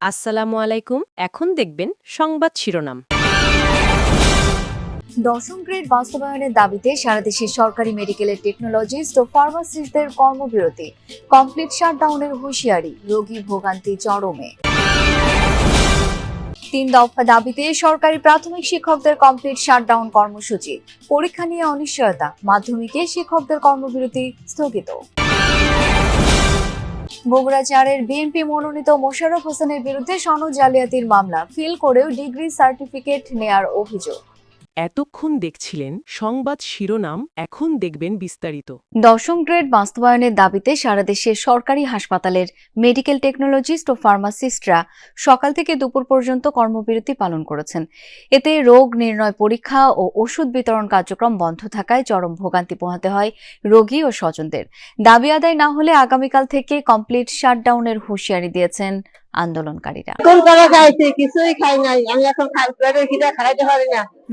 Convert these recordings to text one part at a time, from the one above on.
আসসালামু আলাইকুম। এখন দেখবেন সংবাদ শিরোনাম। দশম গ্রেড বাস্তবায়নের দাবিতে সারা দেশে সরকারি মেডিকেলের টেকনোলজিস্ট ও ফার্মাসিস্টদের কর্মবিরতি, কমপ্লিট শাটডাউনের হুঁশিয়ারি, রোগী ভোগান্তি চরমে। 3 দফা দাবিতে সরকারি প্রাথমিক শিক্ষকদের কমপ্লিট শাটডাউন কর্মসূচি, পরীক্ষা নিয়ে অনিশ্চয়তা, মাধ্যমিকে শিক্ষকদের কর্মবিরতি স্থগিত। বগুড়া 4-এর বিএনপি মনোনীত মোশাররফ হোসেনের বিরুদ্ধে সনদ জালিয়াতির মামলা, ফিল করেও ডিগ্রি সার্টিফিকেট নেয়ার অভিযোগ। এতক্ষণ দেখছিলেন সংবাদ শিরোনাম, এখন দেখবেন বিস্তারিত। দশম গ্রেড বাস্তবায়নের দাবিতে সারা দেশে সরকারি হাসপাতালের মেডিকেল টেকনোলজিস্ট ও ফার্মাসিস্টরা সকাল থেকে দুপুর পর্যন্ত কর্মবিরতি পালন করেছেন। এতে রোগ নির্ণয় পরীক্ষা ও ওষুধ বিতরণ কার্যক্রম বন্ধ থাকায় চরম ভোগান্তি পোহাতে হয় রোগী ও স্বজনদের। দাবি আদায় না হলে আগামীকাল থেকে কমপ্লিট শাটডাউনের হুঁশিয়ারি দিয়েছেন আন্দোলনকারীরা।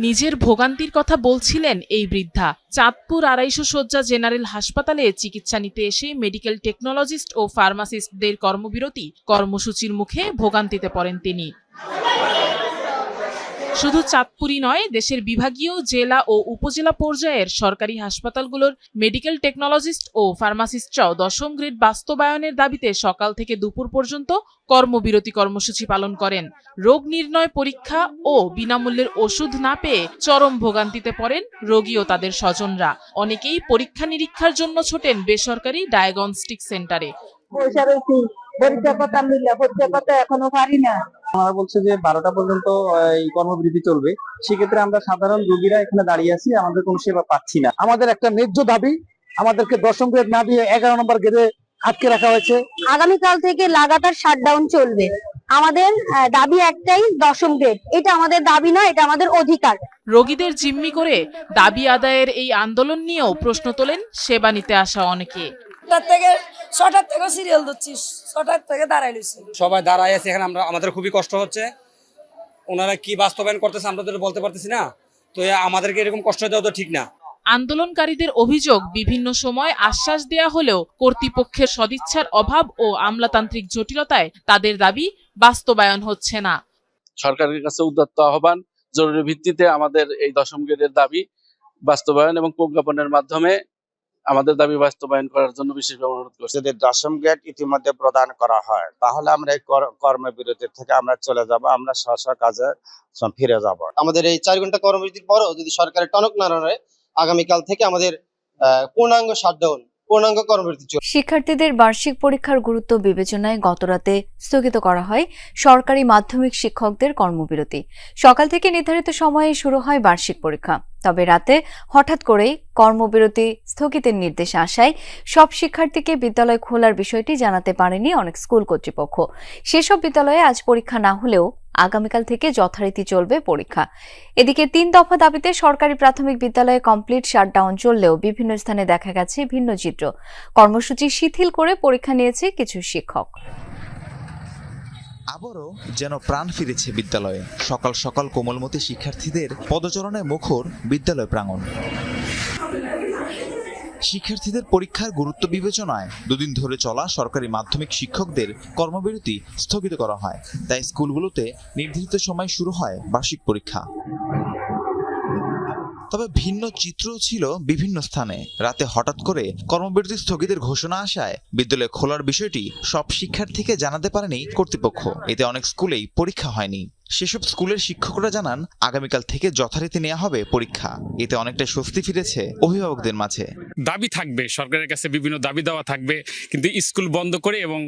নিজের ভোগান্তির কথা বলছিলেন এই বৃদ্ধা। চাঁদপুর 250 শয্যা জেনারেল হাসপাতালে চিকিৎসা নিতে এসে মেডিকেল টেকনোলজিস্ট ও ফার্মাসিস্টদের কর্মবিরতি কর্মসূচির মুখে ভোগান্তিতে পড়েন তিনি। শুধু চাঁদপুরই নয়, দেশের বিভাগীয়, জেলা ও উপজেলা পর্যায়ের সরকারি হাসপাতালগুলোর মেডিকেল টেকনোলজিস্ট ও ফার্মাসিস্টরাও দশম গ্রেড বাস্তবায়নের দাবিতে সকাল থেকে দুপুর পর্যন্ত কর্মবিরতি কর্মসূচি পালন করেন। রোগ নির্ণয় পরীক্ষা ও বিনামূল্যের ওষুধ না পেয়ে চরম ভোগান্তিতে পড়েন রোগী ও তাদের স্বজনরা। অনেকেই পরীক্ষা নিরীক্ষার জন্য ছোটেন বেসরকারি ডায়াগনস্টিক সেন্টারে। এখনো পারি না। আমরা বলছে যে 12টা পর্যন্ত এই কর্মবিরতি চলবে। সেক্ষেত্রে আমরা সাধারণ রোগীরা এখানে দাঁড়িয়ে আছি, আমাদের কোনো সেবা পাচ্ছি না। আমাদের একটা ন্যায্য দাবি, আমাদেরকে দশম গ্রেড না দিয়ে 11 নম্বর গ্রেডে আটকে রাখা হয়েছে। আগামীকাল থেকে লাগাতার শাটডাউন চলবে। আমাদের দাবি একটাই, দশম গ্রেড। এটা আমাদের দাবি না, এটা আমাদের অধিকার। রোগীদের জিম্মি করে দাবি আদায়ের এই আন্দোলন নিয়েও প্রশ্ন তোলেন সেবা নিতে আসা অনেকে। ছটার থেকে সিরিয়াল ধরছিস, ছটার থেকে দাঁড়াই লইছি, সবাই দাঁড়াই আছে এখানে। আমাদের খুবই কষ্ট হচ্ছে। ওনারা কি বাস্তবায়ন করতেছে আমরা তো বলতে পারতেছি না, তো আমাদেরকে এরকম কষ্ট দেওয়া তো ঠিক না। আন্দোলনকারীদের অভিযোগ, বিভিন্ন সময় আশ্বাস দেয়া হলেও কর্তৃপক্ষের সদিচ্ছার অভাব ও আমলাতান্ত্রিক জটিলতায় তাদের দাবি বাস্তবায়ন হচ্ছে না। সরকারের কাছে উদাত্ত আহ্বান, জরুরি ভিত্তিতে আমাদের এই দশম গ্রেডের দাবি বাস্তবায়ন এবং প্রজ্ঞাপনের মাধ্যমে আমাদের দাবি বাস্তবায়ন করার জন্য বিশেষভাবে অনুরোধ করছি। যদি দশম গ্রেড ইতিমধ্যে প্রদান করা হয়, তাহলে আমরা এই কর্মবিরতি থেকে আমরা চলে যাব, আমরা স্ব কাজে ফিরে যাব। আমাদের এই 4 ঘন্টা কর্মবিরতির পরও যদি সরকারের টনক না নড়ে, আগামীকাল থেকে আমাদের পূর্ণাঙ্গ শাটডাউন, পূর্ণাঙ্গ কর্মবিরতি চলবে। শিক্ষার্থীদের বার্ষিক পরীক্ষার গুরুত্ব বিবেচনায় গতরাতে স্থগিত করা হয় সরকারি মাধ্যমিক শিক্ষকদের কর্মবিরতি। সকাল থেকে নির্ধারিত সময়ে শুরু হয় বার্ষিক পরীক্ষা, তবে রাতে হঠাৎ করেই কর্মবিরতি স্থগিতের নির্দেশ আসায় সব শিক্ষার্থীকে বিদ্যালয় খোলার বিষয়টি জানাতে পারেনি অনেক স্কুল কর্তৃপক্ষ। সেসব বিদ্যালয়ে আজ পরীক্ষা না হলেও আগামীকাল থেকে যথারীতি চলবে পরীক্ষা। এদিকে 3 দফা দাবিতে সরকারি প্রাথমিক বিদ্যালয়ে কমপ্লিট শাটডাউন চললেও বিভিন্ন স্থানে দেখা গেছে ভিন্ন চিত্র। কর্মসূচি শিথিল করে পরীক্ষা নিয়েছে কিছু শিক্ষক। আবারও যেন প্রাণ ফিরেছে বিদ্যালয়ে। সকাল সকাল কোমলমতি শিক্ষার্থীদের পদচারণায় মুখর বিদ্যালয় প্রাঙ্গণ। শিক্ষার্থীদের পরীক্ষার গুরুত্ব বিবেচনায় দুদিন ধরে চলা সরকারি মাধ্যমিক শিক্ষকদের কর্মবিরতি স্থগিত করা হয়। তাই স্কুলগুলোতে নির্ধারিত সময় শুরু হয় বার্ষিক পরীক্ষা। তবে ভিন্ন চিত্র ছিল বিভিন্ন স্থানে। রাতে হঠাৎ করে কর্মবিরতি স্থগিতের ঘোষণা আসায় বিদ্যালয় খোলার বিষয়টি সব শিক্ষার্থীকে জানাতে পারেনি কর্তৃপক্ষ। এতে অনেক স্কুলেই পরীক্ষা হয়নি। সেসব স্কুলের শিক্ষকরা জানান আগামীকাল থেকে যথারীতি নেওয়া হবে পরীক্ষা। এতে অনেকটা স্বস্তি ফিরেছে অভিভাবকদের মাঝে। দাবি থাকবে, সরকারের কাছে বিভিন্ন দাবি দেওয়া থাকবে, কিন্তু স্কুল বন্ধ করে এবং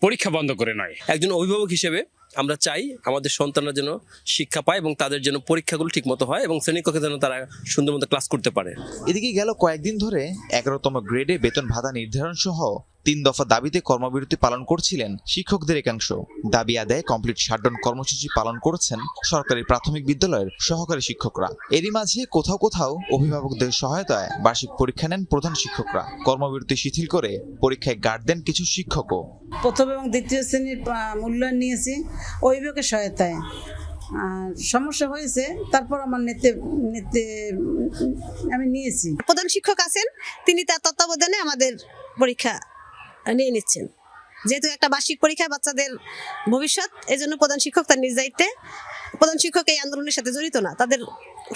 পরীক্ষা বন্ধ করে নয়। একজন অভিভাবক হিসেবে আমরা চাই আমাদের সন্তানরা যেন শিক্ষা পায় এবং তাদের জন্য পরীক্ষাগুলো ঠিকমতো হয় এবং শ্রেণীকক্ষে যেন তারা সুন্দর মতো ক্লাস করতে পারে। এদিকে গেল কয়েকদিন ধরে 11তম গ্রেডে বেতন ভাতা নির্ধারণ সহ 3 দফা দাবিতে কর্মবিরতি পালন করছিলেন শিক্ষকদের একাংশ। দাবি আদায়ে কমপ্লিট শাটডাউন কর্মসূচি পালন করেছেন সরকারি প্রাথমিক বিদ্যালয়ের সহকারী শিক্ষকরা। এরই মাঝে কোথাও কোথাও অভিভাবকদের সহায়তায় বার্ষিক পরীক্ষা নেন প্রধান শিক্ষকরা। কর্মবিরতি শিথিল করে পরীক্ষায় গার্ড দেন কিছু শিক্ষকও। প্রথম এবং দ্বিতীয় শ্রেণীর মূল্যায়ন নিয়েছি অভিভাবকের সহায়তায়। সমস্যা হয়েছে, তারপর আমার নেতে আমি নিয়েছি। প্রধান শিক্ষক আছেন, তিনি তার তত্ত্বাবধানে আমাদের পরীক্ষা নিয়ে নিচ্ছেন। যেহেতু একটা বার্ষিক পরীক্ষা বাচ্চাদের ভবিষ্যৎ, এজন্য প্রধান শিক্ষক তার নিজ দায়িত্বে, প্রধান শিক্ষক এই আন্দোলনের সাথে জড়িত না, তাদের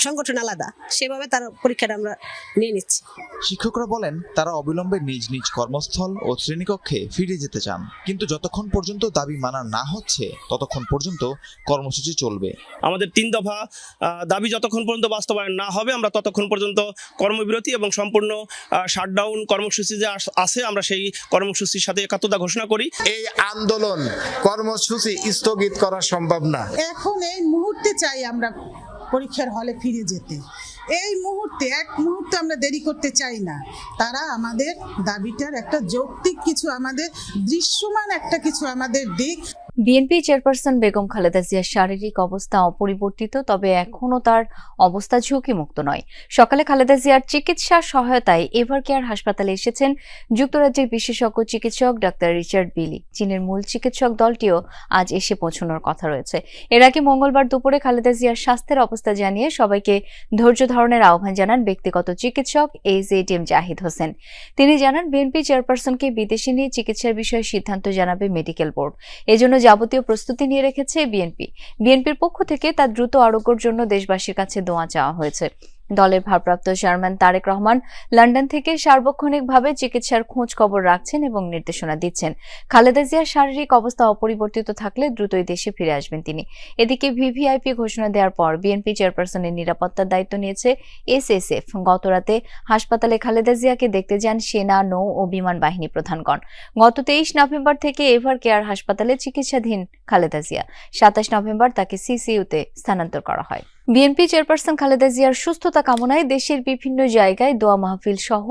সংগঠন আলাদা, সেভাবে তার পরীক্ষাটা আমরা নিয়ে নিচ্ছি। শিক্ষকরা বলেন তারা অবিলম্বে নিজ নিজ কর্মস্থল ও শ্রেণীকক্ষে ফিরে যেতে চান, কিন্তু যতক্ষণ পর্যন্ত দাবি মানা না হচ্ছে ততক্ষণ পর্যন্ত কর্মসূচি চলবে। আমাদের 3 দফা দাবি যতক্ষণ পর্যন্ত বাস্তবায়ন না হবে আমরা ততক্ষণ পর্যন্ত কর্মবিরতি এবং সম্পূর্ণ শাটডাউন কর্মসূচি যে আছে আমরা সেই কর্মসূচির সাথে একাত্মতা ঘোষণা করি। এই আন্দোলন কর্মসূচি স্থগিত করা সম্ভব না। এখন এই মুহূর্তে চাই আমরা পরীক্ষার হলে ফিরে যেতে, এই মুহূর্তে এক মুহূর্তে আমরা দেরি করতে চাই না। তারা আমাদের দাবিটার একটা যৌক্তিক কিছু, আমাদের দৃশ্যমান একটা কিছু আমাদের দিক। বিএনপি চেয়ারপারসন বেগম খালেদা জিয়ার শারীরিক অবস্থা অপরিবর্তিত, তবে এখনও তার অবস্থা ঝুঁকিমুক্ত নয়। সকালে খালেদা জিয়ার চিকিৎসা সহায়তায় এভারকেয়ার হাসপাতালে এসেছেন যুক্তরাজ্যের বিশেষজ্ঞ চিকিৎসক ডাক্তার রিচার্ড বিলি। চীনের মূল চিকিৎসক দলটিও আজ এসে পৌঁছানোর কথা রয়েছে। এর আগে মঙ্গলবার দুপুরে খালেদা জিয়ার স্বাস্থ্যের অবস্থা জানিয়ে সবাইকে ধৈর্য ধারণের আহ্বান জানান ব্যক্তিগত চিকিৎসক AZM জাহিদ হোসেন। তিনি জানান বিএনপি চেয়ারপারসনকে বিদেশে নিয়ে চিকিৎসার বিষয়ে সিদ্ধান্ত জানাবে মেডিকেল বোর্ড, এজন্য যাবতীয় প্রস্তুতি নিয়ে রেখেছে বিএনপির পক্ষ থেকে তার দ্রুত আরোগ্যের জন্য দেশবাসীর কাছে দোয়া চাওয়া হয়েছে। দলের ভারপ্রাপ্ত চেয়ারম্যান তারেক রহমান লন্ডন থেকে সার্বক্ষণিকভাবে চিকিৎসার খোঁজ খবর রাখছেন এবং নির্দেশনা দিচ্ছেন। খালেদা জিয়ার শারীরিক অবস্থা অপরিবর্তিত থাকলে দ্রুতই দেশে ফিরে আসবেন তিনি। এদিকে VVIP ঘোষণা দেওয়ার পর বিএনপি চেয়ারপারসনের নিরাপত্তার দায়িত্ব নিয়েছে SSF। গতরাতে হাসপাতালে খালেদা জিয়াকে দেখতে যান সেনা, নৌ ও বিমান বাহিনী প্রধানগণ। গত 23 নভেম্বর থেকে এভারকেয়ার হাসপাতালে চিকিৎসাধীন খালেদা জিয়া। 27 নভেম্বর তাকে CCU-তে স্থানান্তর করা হয়। বিএনপি চেয়ারপারসন খালেদা জিয়ার সুস্থতা কামনায় দেশের বিভিন্ন জায়গায় দোয়া মাহফিল সহ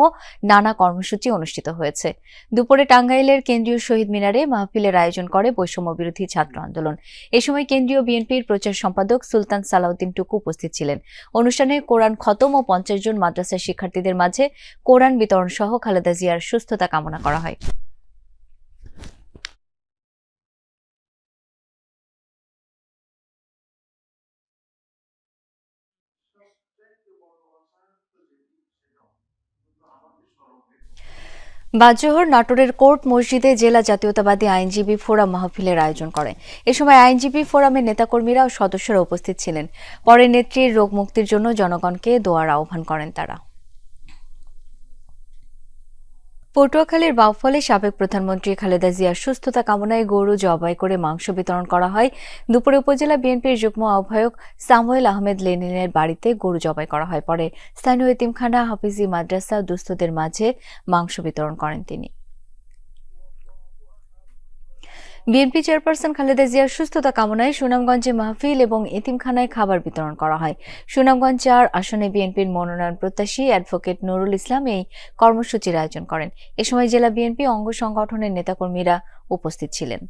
নানা কর্মসূচি অনুষ্ঠিত হয়েছে। দুপুরে টাঙ্গাইলের কেন্দ্রীয় শহীদ মিনারে মাহফিলের আয়োজন করে বৈষম্য বিরোধী ছাত্র আন্দোলন। এ সময় কেন্দ্রীয় বিএনপির প্রচার সম্পাদক সুলতান সালাউদ্দিন টুকু উপস্থিত ছিলেন। অনুষ্ঠানে কোরআন খতম ও 50 জন মাদ্রাসা শিক্ষার্থীদের মাঝে কোরআন বিতরণ সহ খালেদা জিয়ার সুস্থতা কামনা করা হয়। বাদজোহর নাটোরের কোর্ট মসজিদে জেলা জাতীয়তাবাদী আইনজীবী ফোরাম মাহফিলের আয়োজন করে। এ সময় আইনজীবী ফোরামের নেতাকর্মীরা ও সদস্যরা উপস্থিত ছিলেন। পরে নেত্রীর রোগ মুক্তির জন্য জনগণকে দোয়ার আহ্বান করেন তারা। পটুয়াখালীর বাউফলে সাবেক প্রধানমন্ত্রী খালেদা জিয়ার সুস্থতা কামনায় গরু জবাই করে মাংস বিতরণ করা হয়। দুপুরে উপজেলা বিএনপির যুগ্ম আহ্বায়ক সামুয়েল আহমেদ লেনিনের বাড়িতে গরু জবাই করা হয়। পরে স্থানীয় এতিমখানা, হাফিজি মাদ্রাসা দুস্থদের মাঝে মাংস বিতরণ করেন তিনি। বিএনপি চেয়ারপারসন খালেদা জিয়ার সুস্থতা কামনায় সুনামগঞ্জে মাহফিল এবং এতিমখানায় খাবার বিতরণ করা হয়। সুনামগঞ্জ 4 আসনে বিএনপির মনোনয়ন প্রত্যাশী অ্যাডভোকেট নুরুল ইসলাম এই কর্মসূচির আয়োজন করেন। এ সময় জেলা বিএনপি অঙ্গ সংগঠনের নেতাকর্মীরা উপস্থিত ছিলেন।